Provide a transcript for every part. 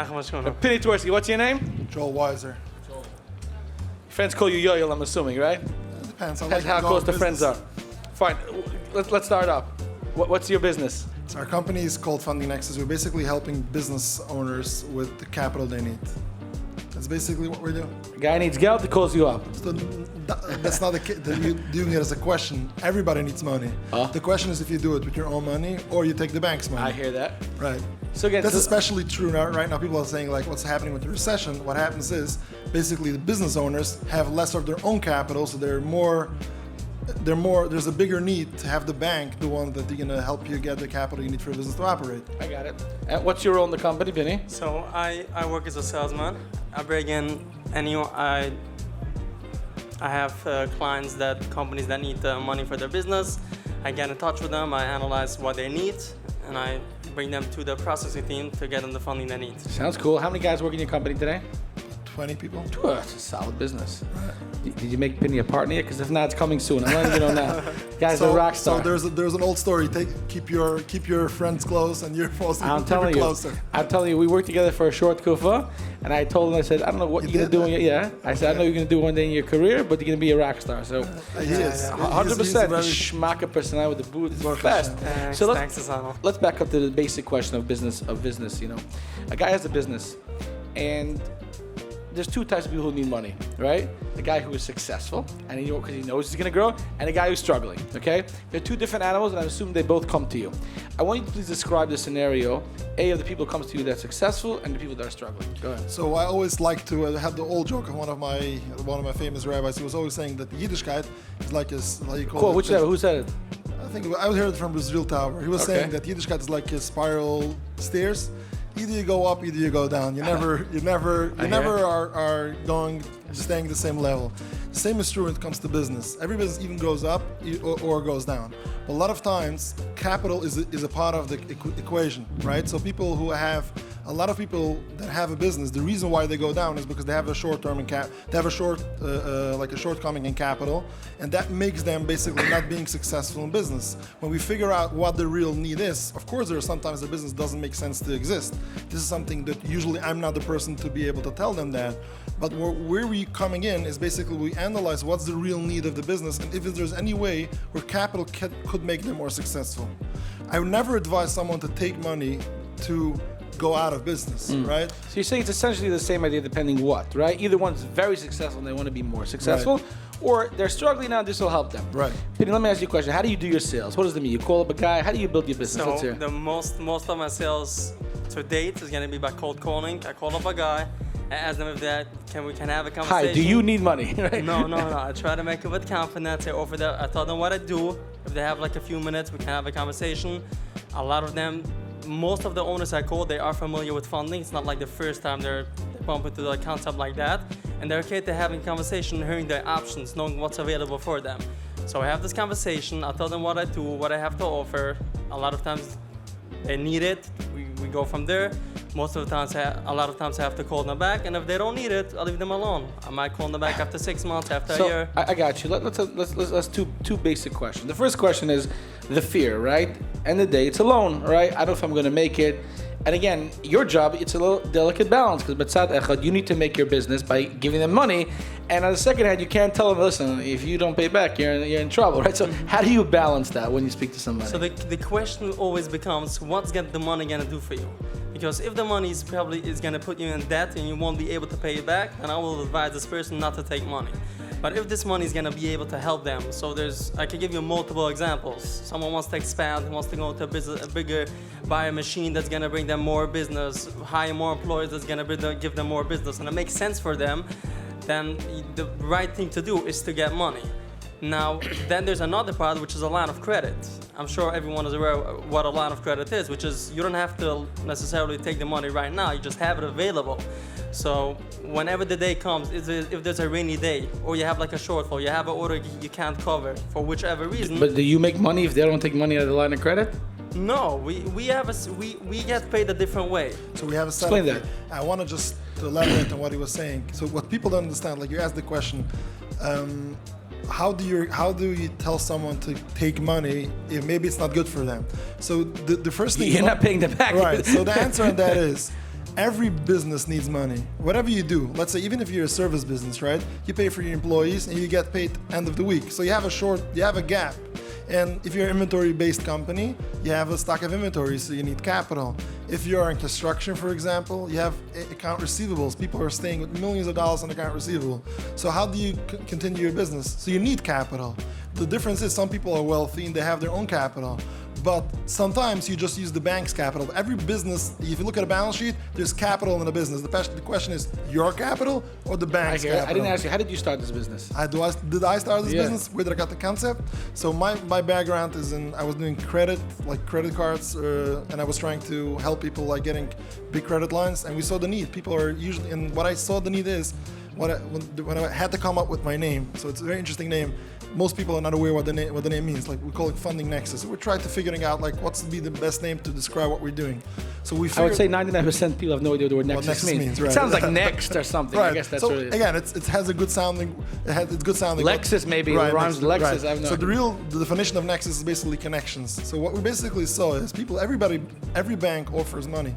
Pinny, Twersky, what's your name? Joel Weiser. Friends call you Yoel, I'm assuming, right? It depends. That's how close the friends are. Fine. Let's start up. What's your business? So our company is called Funding Nexus. We're basically helping business owners with the capital they need. That's basically what we're doing. A guy needs geld, he calls you up. So that's not you're doing it as a question. Everybody needs money. The question is if you do it with your own money or you take the bank's money. I hear that. Right. So again, that's especially true right now. People are saying like, what's happening with the recession? What happens is basically the business owners have less of their own capital, so there's a bigger need to have the bank, the one that's going to help you get the capital you need for a business to operate. I got it. And what's your role in the company, Pinny? So I work as a salesman. I bring in I have clients companies that need money for their business. I get in touch with them, I analyze what they need, and I bring them to the processing team to get them the funding they need. Sounds cool. How many guys work in your company today? 20 people. That's a solid business. Did you make Pinny a partner yet? Because if not, it's coming soon. I'm letting you know now. Guy's a rock star. So there's an old story. Keep your friends close and you're supposed to keep it closer. I'm telling you, we worked together for a short kufa, and I told him, I said, I don't know what you're gonna do. I said, I know you're gonna do one day in your career, but you're gonna be a rock star. So he is 100%. Schmacker personality with the boot is best. So let's back up to the basic question of business. You know, a guy has a business, and there's two types of people who need money, right? The guy who is successful, and because he knows he's gonna grow, and the guy who's struggling, okay? They're two different animals, and I assume they both come to you. I want you to please describe the scenario, of the people who comes to you that are successful, and the people that are struggling. Go ahead. So I always like to have the old joke of one of my famous rabbis. He was always saying that the Yiddishkeit is like his, how you call cool. it? Which who said it? I think I heard it from Brazil Tower. He was saying that Yiddishkeit is like a spiral stairs. Either you go up, either you go down. You never are staying the same level. The same is true when it comes to business. Every business even goes up or goes down. But a lot of times, capital is a part of the equation, right? So a lot of people that have a business, the reason why they go down is because they have a short-term shortcoming in capital, and that makes them basically not being successful in business. When we figure out what the real need is, of course, there are sometimes the business doesn't make sense to exist. This is something that usually I'm not the person to be able to tell them that. But where we coming in is basically we analyze what's the real need of the business, and if there's any way where capital could make them more successful. I would never advise someone to take money to go out of business, right? So you're saying it's essentially the same idea depending what, right? Either one's very successful and they want to be more successful, or they're struggling now and this will help them. Right. Penny, let me ask you a question. How do you do your sales? What does that mean? You call up a guy? How do you build your business? So Let's hear. the most of my sales to date is gonna be by cold calling. I call up a guy, I ask them if we can have a conversation. Hi, do you need money? Right? No. I try to make it with confidence. I tell them what I do. If they have like a few minutes, we can have a conversation. A lot of them, most of the owners I call, they are familiar with funding. It's not like the first time they bump into the concept like that. And they're okay to having conversation, hearing their options, knowing what's available for them. So I have this conversation, I tell them what I do, what I have to offer. A lot of times they need it, we go from there. A lot of times I have to call them back, and if they don't need it, I'll leave them alone. I might call them back after 6 months, after a year. I got you. Let's two basic questions. The first question is the fear, right? End of the day, it's a loan, right? I don't know if I'm going to make it. And again, your job, it's a little delicate balance because b'tzad echad, you need to make your business by giving them money. And on the second hand, you can't tell them, listen, if you don't pay back, you're in trouble, right? So how do you balance that when you speak to somebody? So the question always becomes, what's the money going to do for you? Because if the money is going to put you in debt and you won't be able to pay it back, then I will advise this person not to take money. But if this money is going to be able to help them, so I can give you multiple examples. Someone wants to expand, wants to go to a bigger, buy a machine that's going to bring them more business, hire more employees that's going to give them more business, and it makes sense for them, then the right thing to do is to get money. Now, then there's another part, which is a line of credit. I'm sure everyone is aware of what a line of credit is, which is you don't have to necessarily take the money right now, you just have it available. So whenever the day comes, if there's a rainy day, or you have like a shortfall, you have an order you can't cover for whichever reason. But do you make money if they don't take money out of the line of credit? No, we get paid a different way. So we have a setup. Explain that. I want to just elaborate on what he was saying. So what people don't understand, like you asked the question, how do you tell someone to take money if maybe it's not good for them? So the first thing you're not paying them back. Right. So the answer on that is every business needs money. Whatever you do, let's say even if you're a service business, right? You pay for your employees and you get paid end of the week. So you have a gap. And if you're an inventory-based company, you have a stock of inventory, so you need capital. If you're in construction, for example, you have account receivables. People are staying with millions of dollars on account receivable. So how do you continue your business? So you need capital. The difference is some people are wealthy and they have their own capital. But sometimes you just use the bank's capital. Every business, if you look at a balance sheet, there's capital in a business. The question is your capital or the bank's capital? I didn't ask you, how did you start this business? Did I start this business? Where did I get the concept? So my background is I was doing credit, like credit cards, and I was trying to help people like getting big credit lines. And we saw the need. People are usually, and what I saw the need is, when I had to come up with my name, so it's a very interesting name. Most people are not aware what the name means. Like we call it funding Nexus. So we tried to figuring out like what's to be the best name to describe what we're doing. So I would say 99% of people have no idea what the word Nexus means. Right. It sounds like next or something. Right. I guess that's so what it is. Again, it has a good sounding. It's good sounding. Lexus maybe. Right, it rhymes with Lexus. Right. I have no so idea. the definition of Nexus is basically connections. So what we basically saw is every bank offers money.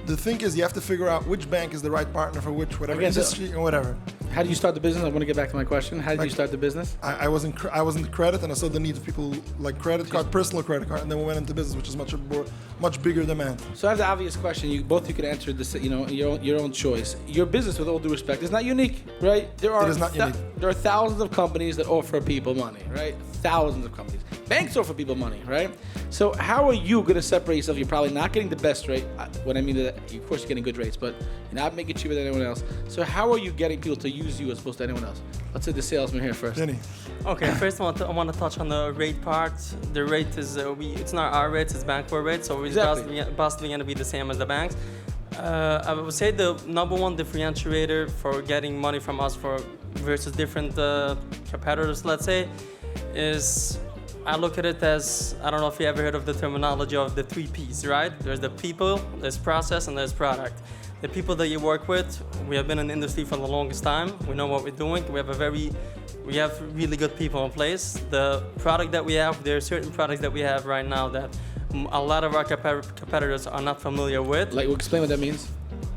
The thing is, you have to figure out which bank is the right partner for whatever industry or whatever. How did you start the business? I want to get back to my question. How did you start the business? I was in credit, and I saw the need of people like credit card, personal credit card, and then we went into business, which is much bigger demand. So I have the obvious question. You could answer this. Your own choice. Your business, with all due respect, is not unique, right? It is not unique. There are thousands of companies that offer people money, right? Thousands of companies. Banks offer people money, right? So how are you going to separate yourself? You're probably not getting the best rate. What I mean is that, of course, you're getting good rates, but you're not making it cheaper than anyone else. So how are you getting people to use you as opposed to anyone else? Let's say the salesman here first. Pinny. Okay, first I want to touch on the rate part. The rate is it's not our rates, it's bank board rates, so it's possibly going to be the same as the banks. I would say the number one differentiator for getting money from us versus different competitors, let's say, is I look at it as, I don't know if you ever heard of the terminology of the 3 Ps, right? There's the people, there's process, and there's product. The people that you work with, we have been in the industry for the longest time. We know what we're doing. We have really good people in place. The product that we have, there are certain products that we have right now that a lot of our competitors are not familiar with. Like, explain what that means.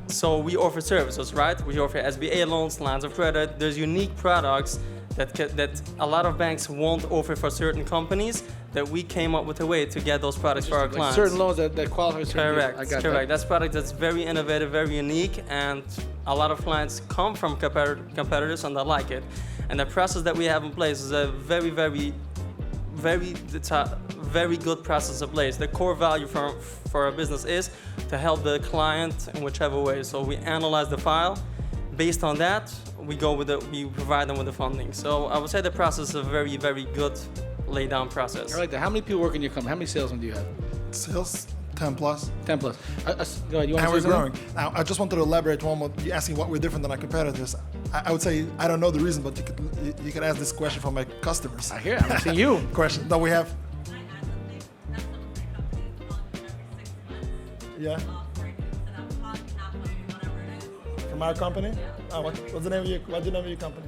So we offer services, right? We offer SBA loans, lines of credit. There's unique products that a lot of banks won't offer for certain companies that we came up with a way to get those products for our clients. Certain loans that qualify for certain Correct, I got correct. That's a product that's very innovative, very unique, and a lot of clients come from competitors and they like it. And the process that we have in place is a very good process in place. The core value for a business is to help the client in whichever way. So we analyze the file. Based on that, we provide them with the funding. So I would say the process is a very, very good laid down process. I like that. How many people work in your company? How many salesmen do you have? Sales, 10 plus. 10 plus. Go ahead. You want and to we're say growing. Now, I just wanted to elaborate one more. You're asking what we're different than our competitors. I would say I don't know the reason, but you could ask this question for my customers. I hear it. I'm asking you. Question that we have. Yeah. From our company? Oh, what's the name of your company?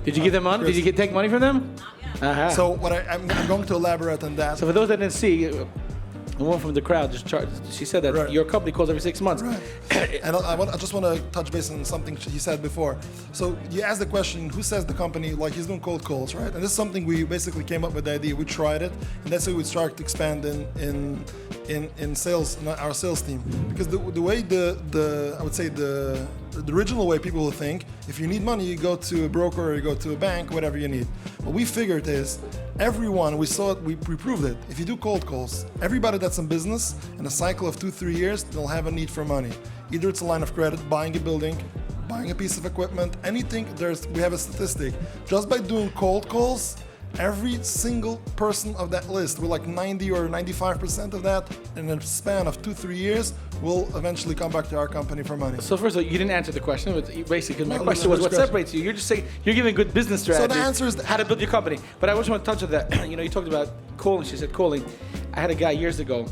Did you give them money? Did you take money from them? Uh-huh. So what I'm going to elaborate on that. So for those that didn't see, the one from the crowd she said that your company calls every 6 months. Right. And I just want to touch base on something he said before. So you asked the question, who says the company, like he's doing cold calls, right? And this is something we basically came up with the idea. We tried it, and that's how we started to expand in sales, our sales team. Because the way I would say the original way people will think, if you need money, you go to a broker or you go to a bank, whatever you need. What we figured is, everyone, we saw it, we proved it. If you do cold calls, everybody that's in business, in a cycle of 2-3 years, they'll have a need for money. Either it's a line of credit, buying a building, buying a piece of equipment, anything. We have a statistic. Just by doing cold calls, every single person of that list, we're like 90 or 95% of that, in a span of 2-3 years, will eventually come back to our company for money. So first of all, you didn't answer the question. Basically, my question was, what separates you? You're just saying you're giving good business strategy. So the answer is how to build your company. But I just want to touch on that. You talked about calling. She said calling. I had a guy years ago.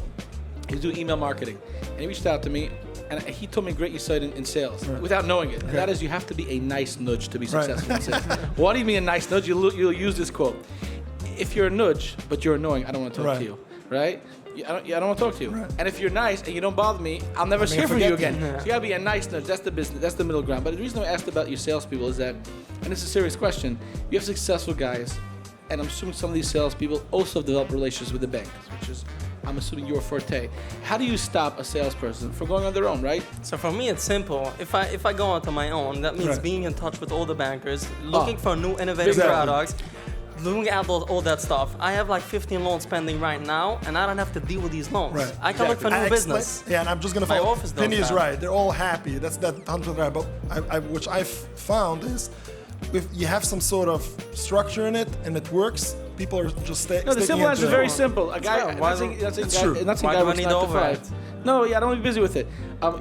He was doing email marketing, and he reached out to me, and he told me a great insight in sales without knowing it. And that is, you have to be a nice nudge to be successful in sales. What do you mean a nice nudge? You'll use this quote. If you're a nudge, but you're annoying, I don't want to talk to you. right? I don't want to talk to you. Right. And if you're nice and you don't bother me, I'll never hear from you forget again. you. Yeah. So you gotta be a nice nudge. That's the business. That's the middle ground. But the reason I asked about your salespeople is that, and it's a serious question, you have successful guys, and I'm assuming some of these salespeople also have developed relationships with the banks, which is, I'm assuming, your forte. How do you stop a salesperson from going on their own, right? So for me, it's simple. If I go out on my own, that means Right. being in touch with all the bankers, looking for new innovative Exactly. products, looking at all that stuff. I have like 15 loans pending right now, and I don't have to deal with these loans. Right. I can look for new business. Yeah, and I'm just gonna My follow. office does Penny is that. right. They're all happy. That's that 100% right. But which I've found is, if you have some sort of structure in it and it works, people are just No, the simple answer is very simple. A guy, Yeah, why not saying It's true. Why guy do I works need 9 to overhead? 5. No, yeah, I don't want to be busy with it.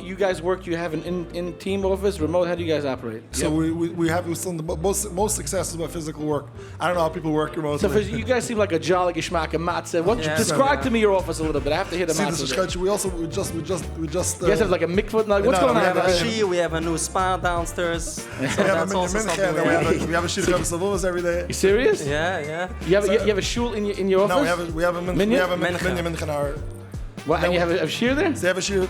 You guys work. You have an in team office, remote. How do you guys operate? So we have some of the most successes by physical work. I don't know how people work remotely. So for, you guys seem like a jolly geschmack and matzah. What Yeah. describe to me your office a little bit? I have to hear the See, matzah. this there. is we just. You guys have like a mikvah? Like, what's No, going we on? We have Yeah, a Shia, we have a new spa downstairs. So we have that's a also something we have a shir every day. You serious? Yeah. You have a shul in your office? No, we have a Minyan? minyan hour. What, and you have a shir there? They have a shir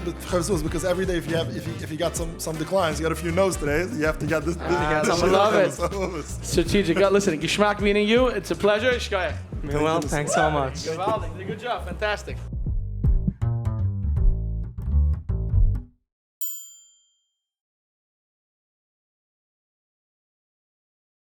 because every day if you got some declines, you got a few no's today. You have to get this. I this love it. it. Strategic. Listen, geschmack meaning you. It's a pleasure. Shkaya. Well, thanks so much. Good job. Fantastic.